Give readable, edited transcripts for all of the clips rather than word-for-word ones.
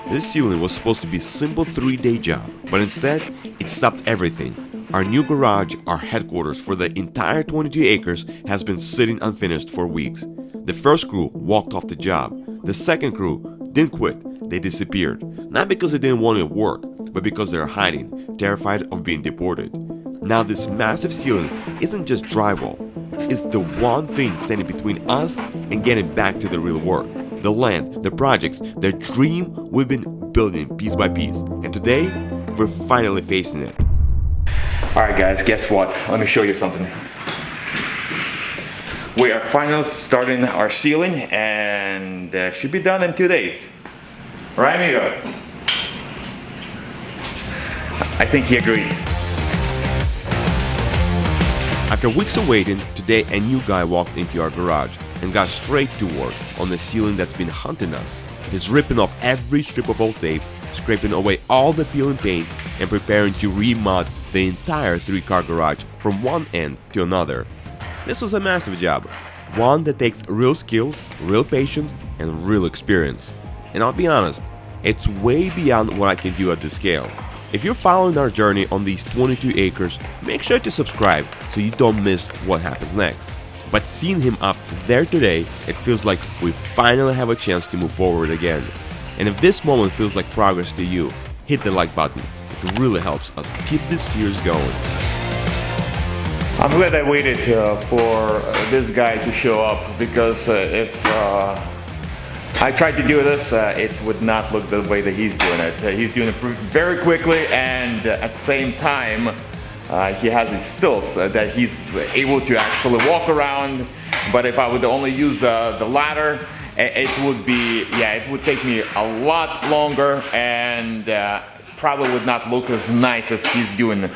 This ceiling was supposed to be a simple 3-day job, but instead, it stopped everything. Our new garage, our headquarters for the entire 22 acres, has been sitting unfinished for weeks. The first crew walked off the job. The second crew didn't quit, they disappeared. Not because they didn't want to work, but because they're hiding, terrified of being deported. Now this massive ceiling isn't just drywall. It's the one thing standing between us and getting back to the real work. The land, the projects, the dream we've been building piece by piece. And today, we're finally facing it. Alright guys, guess what? Let me show you something. We are finally starting our ceiling and should be done in 2 days. Right, amigo? I think he agreed. After weeks of waiting, today a new guy walked into our garage and got straight to work on the ceiling that's been haunting us. He's ripping off every strip of old tape, scraping away all the peeling paint, and preparing to remod the entire 3-car garage from one end to another. This is a massive job, one that takes real skill, real patience, and real experience. And I'll be honest, it's way beyond what I can do at this scale. If you're following our journey on these 22 acres, make sure to subscribe so you don't miss what happens next. But seeing him up there today, it feels like we finally have a chance to move forward again. And if this moment feels like progress to you, hit the like button. It really helps us keep this series going. I'm glad I waited for this guy to show up because if I tried to do this, it would not look the way that he's doing it. He's doing it very quickly, and at the same time, he has his stilts that he's able to actually walk around. But if I would only use the ladder, it would take me a lot longer and probably would not look as nice as he's doing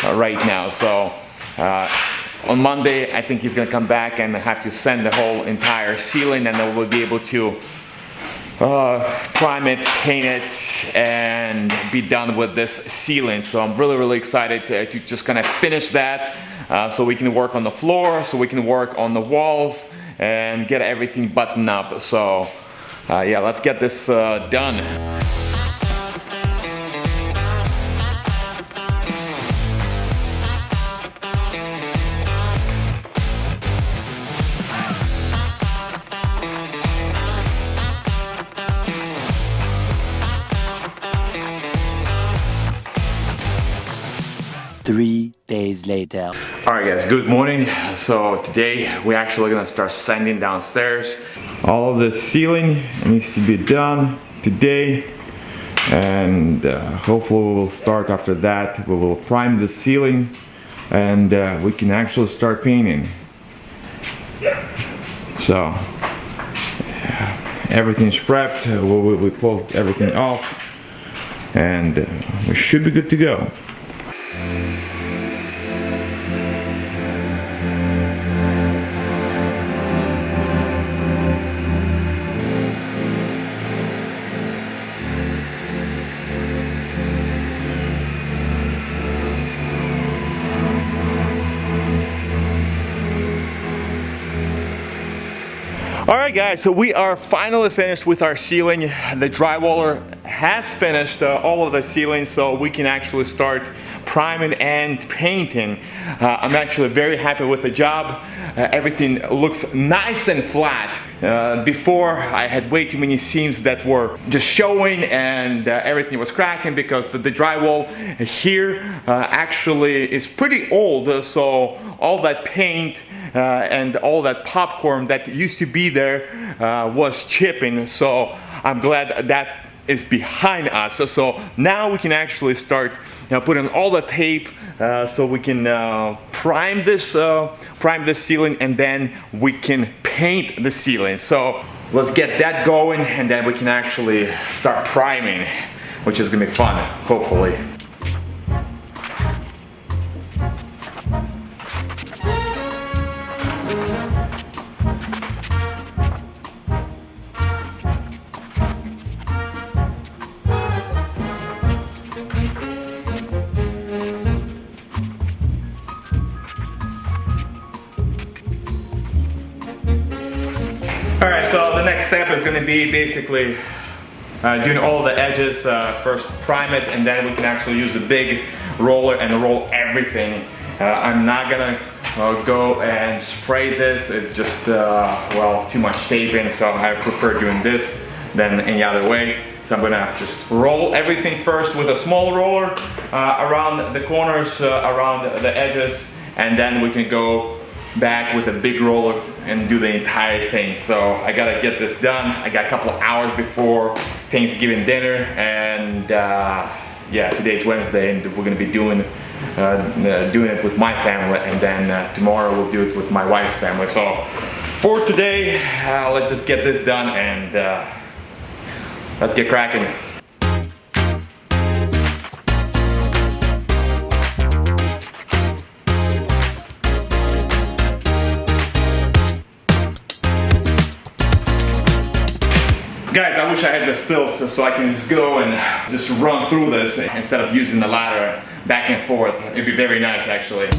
right now. So on Monday, I think he's gonna come back and have to sand the whole entire ceiling, and then we'll be able to prime it, paint it, and be done with this ceiling. So I'm really excited to just kind of finish that so we can work on the floor, so we can work on the walls and get everything buttoned up. So yeah, let's get this done. Three days later. Alright guys, good morning. So today we're actually gonna start sanding downstairs. All of the ceiling needs to be done today, and hopefully we'll start after that. We will prime the ceiling and we can actually start painting. So everything's prepped. We closed everything off and we should be good to go. Alright guys, so we are finally finished with our ceiling. The drywaller has finished all of the ceiling, so we can actually start priming and painting. I'm actually very happy with the job. Everything looks nice and flat. Before, I had way too many seams that were just showing, and everything was cracking because the drywall here actually is pretty old, so all that paint and all that popcorn that used to be there was chipping. So I'm glad that is behind us. So now we can actually start putting all the tape so we can prime this ceiling, and then we can paint the ceiling. So let's get that going, and then we can actually start priming, which is gonna be fun, hopefully. Alright, so the next step is going to be basically doing all the edges. First prime it, and then we can actually use the big roller and roll everything. I'm not gonna go and spray this. It's just well, too much taping, so I prefer doing this than any other way. So I'm gonna just roll everything first with a small roller around the corners, around the edges, and then we can go back with a big roller and do the entire thing. So I gotta get this done. I got a couple of hours before Thanksgiving dinner, and yeah, today's Wednesday, and we're gonna be doing it with my family, and then tomorrow we'll do it with my wife's family. So for today, let's just get this done and let's get cracking. Guys, I wish I had the stilts so I can just go and just run through this instead of using the ladder back and forth. It'd be very nice, actually.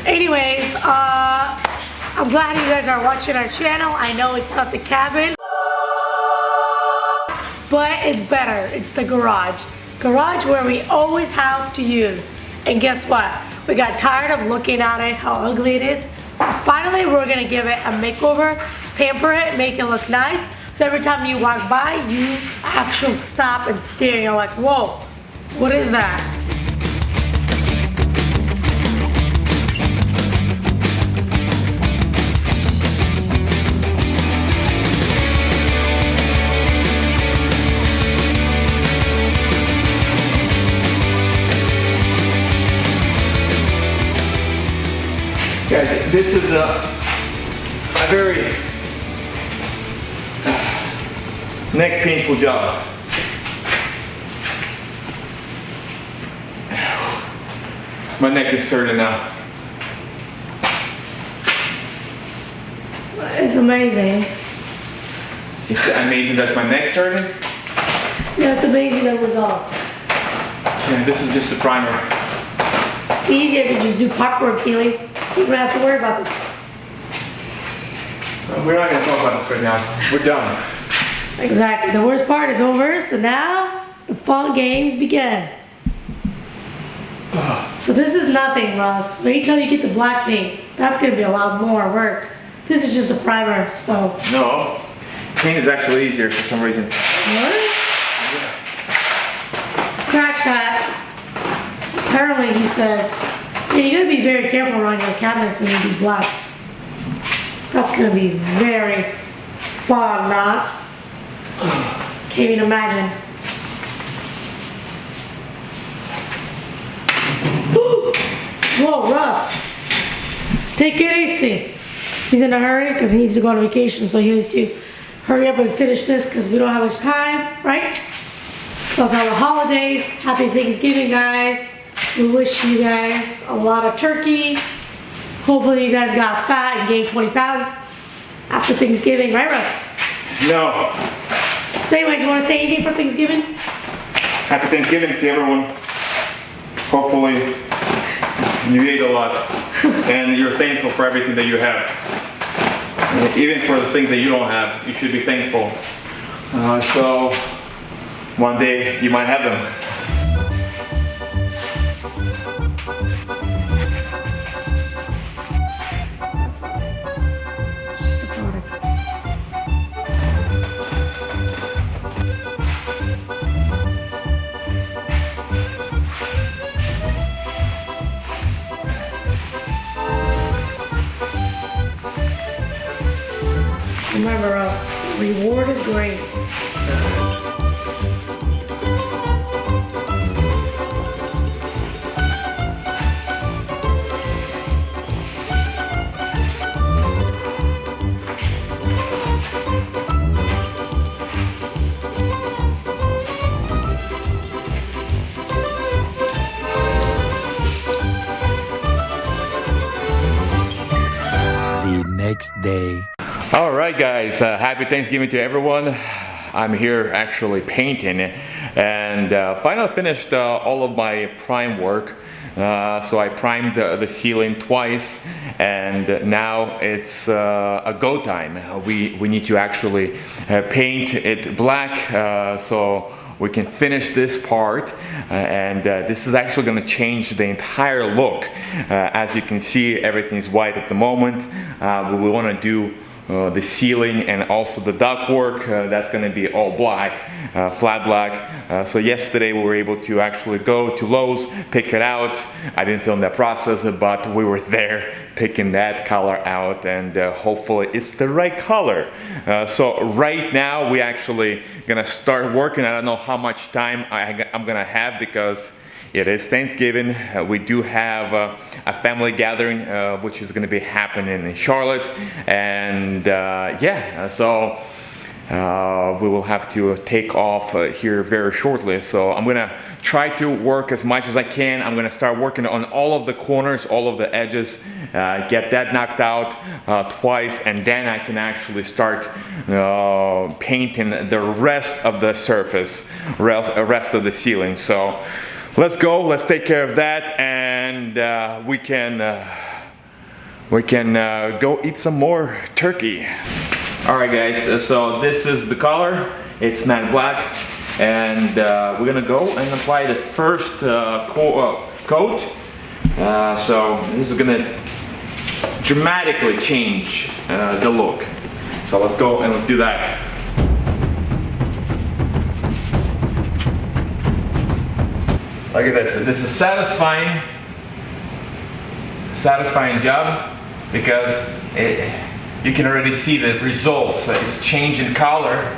Anyways, I'm glad you guys are watching our channel. I know it's not the cabin, but it's better. It's the garage. Garage where we always have to use. And guess what? We got tired of looking at it, how ugly it is. So finally we're gonna give it a makeover, pamper it, make it look nice. So every time you walk by, you actually stop and stare. You're like, whoa, what is that? Guys, this is a very neck painful job. My neck is hurting now. It's amazing. It's amazing that's my neck's hurting. Yeah, it's amazing the results. Yeah, this is just a primer. Easier to just do popcorn sealing. You don't have to worry about this. We're not going to talk about this right now. We're done. Exactly. The worst part is over, so now the fun games begin. So this is nothing, Russ. Wait till you get the black paint. That's going to be a lot more work. This is just a primer, so. No. Paint is actually easier for some reason. What? Scratch that. Apparently he says, yeah, you gotta be very careful around your cabinets when you do black. That's gonna be very fun, not? Can't even imagine. Whoa, Russ. Take it easy. He's in a hurry because he needs to go on vacation, so he needs to hurry up and finish this because we don't have much time, right? Those are the holidays. Happy Thanksgiving, guys. We wish you guys a lot of turkey. Hopefully you guys got fat and gained 20 pounds after Thanksgiving, right, Russ? No. So anyways, you want to say anything for Thanksgiving? Happy Thanksgiving to everyone. Hopefully you ate a lot and you're thankful for everything that you have. Even for the things that you don't have, you should be thankful. So one day you might have them. Just a product. Remember us, reward is great. next day. All right, guys, happy Thanksgiving to everyone. I'm here actually painting, and finally finished all of my prime work. So I primed the ceiling twice, and now it's a go time. We need to actually paint it black so we can finish this part, and this is actually going to change the entire look. As you can see, everything's white at the moment. We want to do the ceiling and also the ductwork. That's going to be all black, flat black. So yesterday we were able to actually go to Lowe's, pick it out. I didn't film that process, but we were there picking that color out, and hopefully it's the right color. So right now we actually gonna start working. I don't know how much time I'm gonna have because it is Thanksgiving. We do have a family gathering which is going to be happening in Charlotte, and so we will have to take off here very shortly. So I'm going to try to work as much as I can. I'm going to start working on all of the corners, all of the edges, get that knocked out twice, and then I can actually start painting the rest of the surface, rest of the ceiling. So let's go, let's take care of that, and we can go eat some more turkey. All right, guys, so this is the color. It's matte black, and we're gonna go and apply the first coat. So this is gonna dramatically change the look. So let's go and let's do that. Look at this. This is satisfying job because you can already see the results. It's changing color.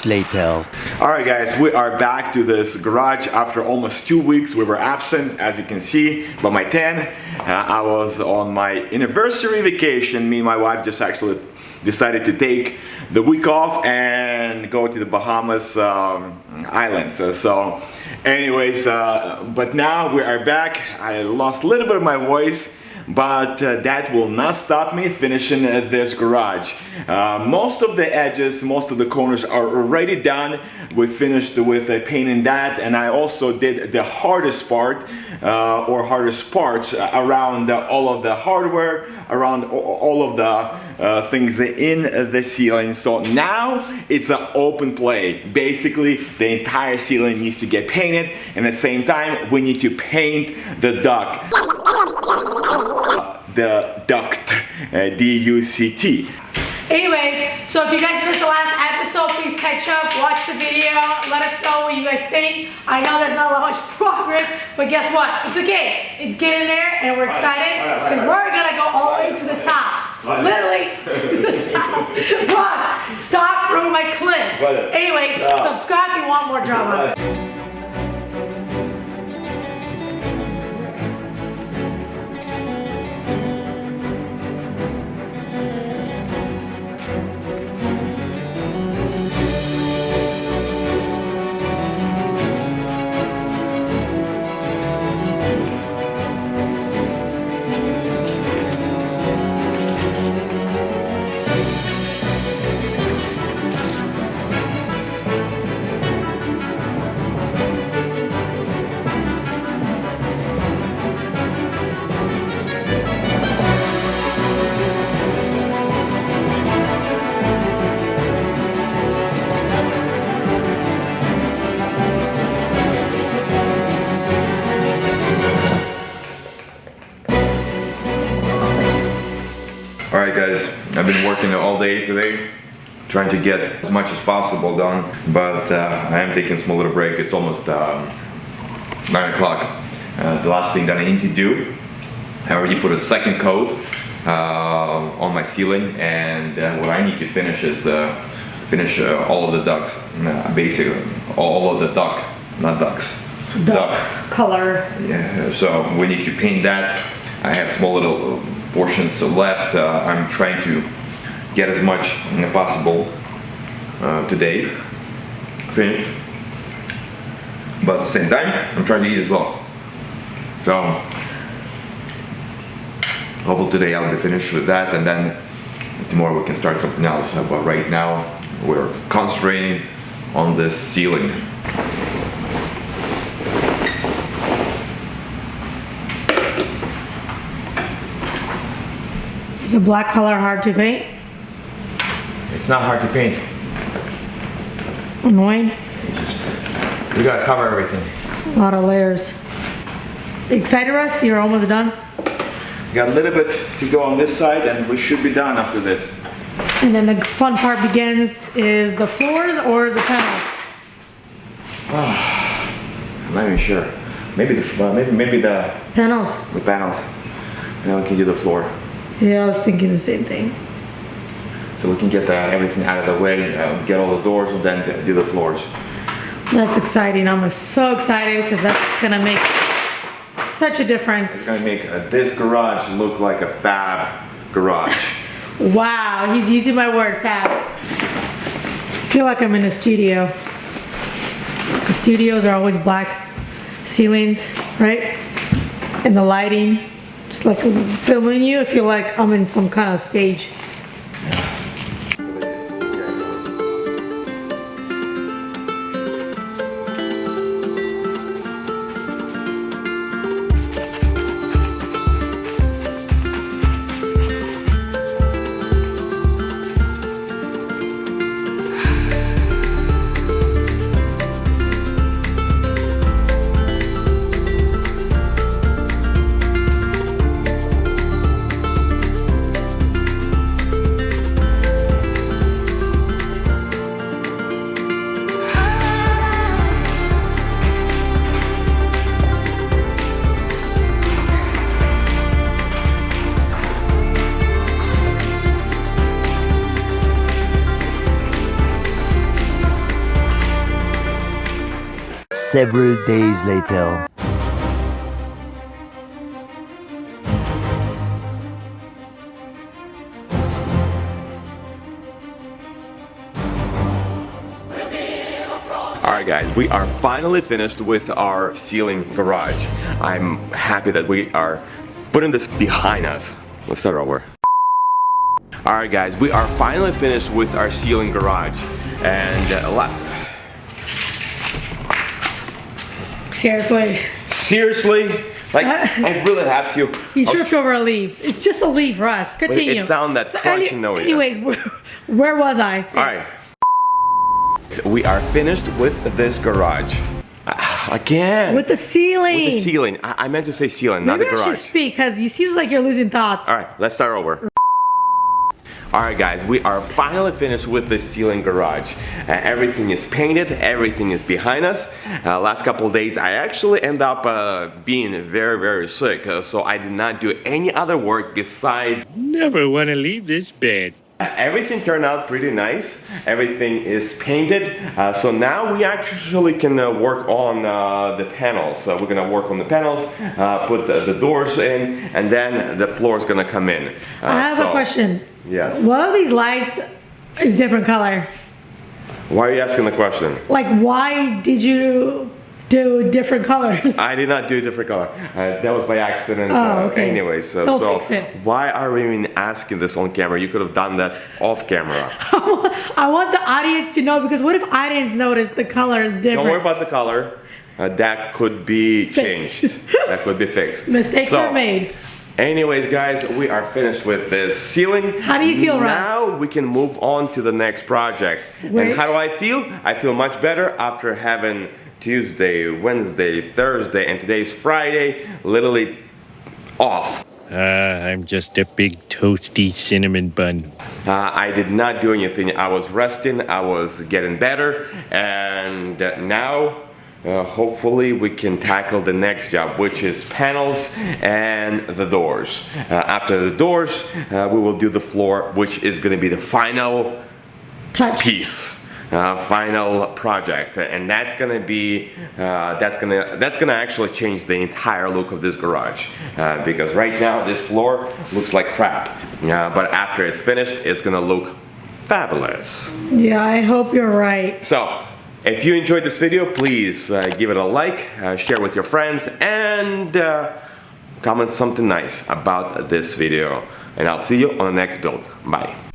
Later. All right, guys, we are back to this garage after almost 2 weeks. We were absent, as you can see by my tan. I was on my anniversary vacation. Me and my wife just actually decided to take the week off and go to the Bahamas islands. So anyways, but now we are back. I lost a little bit of my voice, but that will not stop me finishing this garage. Most of the edges, most of the corners are already done. We finished with painting that, and I also did the hardest part or hardest parts around all of the hardware, around all of the things in the ceiling. So now it's an open play. Basically, the entire ceiling needs to get painted, and at the same time, we need to paint the duct. The duct, D-U-C-T. Anyways, so if you guys missed the last episode, please catch up, watch the video, let us know what you guys think. I know there's not a lot much progress, but guess what? It's okay. It's getting there, and we're excited because we're gonna go all the way to the top. Literally to the top. Ross, stop ruining my clip. Anyways, subscribe if you want more drama. I've been working all day today, trying to get as much as possible done, but I am taking a small little break. It's almost 9 o'clock. The last thing that I need to do, I already put a second coat on my ceiling, and what I need to finish is finish all of the ducts, basically all of the not ducts. Duct color. Yeah, so we need to paint that. I have small little portions left. I'm trying to get as much as possible today finished, but at the same time I'm trying to eat as well. So hopefully today I'll be finished with that, and then tomorrow we can start something else. But right now we're concentrating on this ceiling. Is a black color hard to paint? It's not hard to paint. Annoying? You gotta cover everything. A lot of layers. Excited, Russ? You're almost done? Got a little bit to go on this side and we should be done after this. And then the fun part begins, is the floors or the panels? I'm not even sure. Maybe the Panels. the panels. Then we can do the floor. Yeah, I was thinking the same thing. So we can get everything out of the way, get all the doors, and then do the floors. That's exciting. I'm so excited because that's gonna make such a difference. It's gonna make this garage look like a fab garage. Wow, he's using my word, fab. I feel like I'm in a studio. The studios are always black ceilings, right? And the lighting, just like filming you, I feel like I'm in some kind of stage. Several days later. Alright guys, we are finally finished with our ceiling garage. I'm happy that we are putting this behind us. Let's start over. Alright guys, we are finally finished with our ceiling garage. And Seriously? Like, I really have to. You tripped over a leaf. It's just a leaf, Russ. Continue. It sounded that crunching noise. Anyways, where was I? Alright. So we are finished with this garage. Again. With the ceiling. With the ceiling. I meant to say ceiling, not the Maybe I garage. should speak, because you seems like you're losing thoughts. Alright, let's start over. Alright guys, we are finally finished with the ceiling garage. Everything is painted, everything is behind us. Last couple of days I actually end up being very sick, so I did not do any other work besides... Never want to leave this bed. Everything turned out pretty nice. Everything is painted. So now we actually can work on the panels. So we're gonna work on the panels, put the doors in, and then the floor is gonna come in. I have a question. Yes. One of these lights is different color. Why are you asking the question? Like, why did you do different colors? I did not do a different color. That was by accident. Oh, okay. Anyway, so Fix it. why are we even asking this on camera? You could have done that off camera. I want the audience to know, because what if I didn't notice the color is different? Don't worry about the color. That could be Fixed. changed. That could be fixed. Mistakes are made. Anyways, guys, we are finished with this ceiling. How do you feel, Russ? Now we can move on to the next project. Wait. And how do I feel? I feel much better after having Tuesday, Wednesday, Thursday, and today's Friday literally off. I'm just a big toasty cinnamon bun. I did not do anything. I was resting, I was getting better, and now hopefully we can tackle the next job, which is panels and the doors. After the doors, we will do the floor, which is going to be the final Touch. piece. Final project, and that's gonna be that's gonna actually change the entire look of this garage, because right now this floor looks like crap, but after it's finished it's gonna look fabulous. Yeah, I hope you're right. So if you enjoyed this video, please give it a like, share with your friends, and comment something nice about this video, and I'll see you on the next build. Bye.